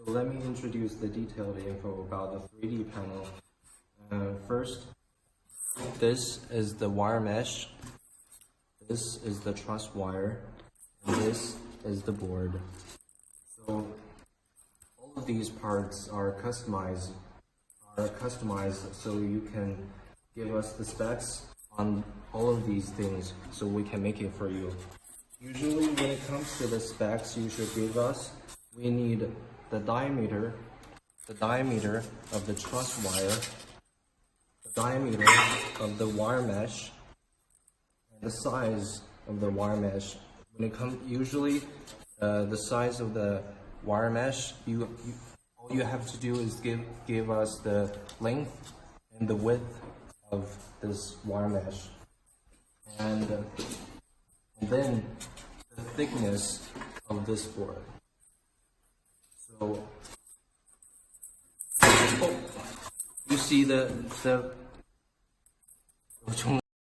So let me introduce the detailed info about the 3D panel. First, this is the wire mesh, this is the truss wire, and this is the board. So all of these parts are customized so you can give us the specs on all of these things so we can make it for you. Usually when it comes to the specs you should give us, we need the diameter of the truss wire, the diameter of the wire mesh, and the size of the wire mesh. When it comes, usually the size of the wire mesh, all you have to do is give us the length and the width of this wire mesh, and then the thickness of this board. So you see the